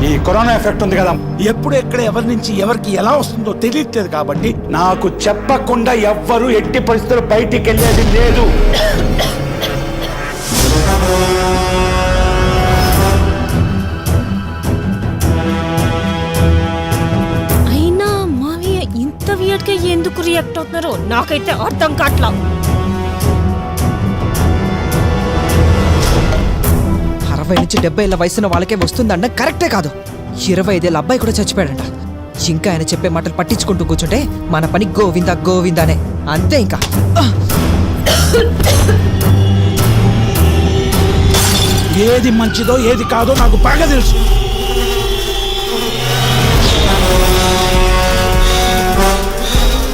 ఈ corona effect ఉంది కదా, ఎప్పుడు ఎక్కడ ఎవరి నుంచి ఎవరికి ఎలా వస్తుందో తెలియట్లేదు. కాబట్టి నాకు చెప్పకుండా ఎవ్వరూ ఎట్టి పరిస్థితుల్లో బయటికి వెళ్ళేది లేదు. అయినా మావయ్య ఇంత వియర్డ్ గా ఎందుకు రియాక్ట్ అవుతున్నారో నాకైతే అర్థం కావట్లా. 60 నుంచి 70 ఏళ్ల వయసున్న వాళ్ళకే వస్తుందన్న కరెక్టే కాదు. 25 ఏళ్ళ అబ్బాయి కూడా చచ్చిపోయాడంట. ఇంకా ఆయన చెప్పే మాటలు పట్టించుకుంటూ కూర్చుంటే మన పని గోవిందా గోవిందానే, అంతే. ఇంకా ఏది మంచిదో ఏది కాదో నాకు బాగా తెలుసు.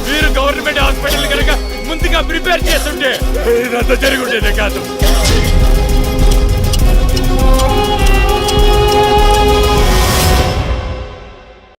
మీరు గవర్నమెంట్ హాస్పిటల్ కనుక ముందుగా ప్రిపేర్ చేస్తుంటే ఇదంతా జరుగుండేదే కాదు.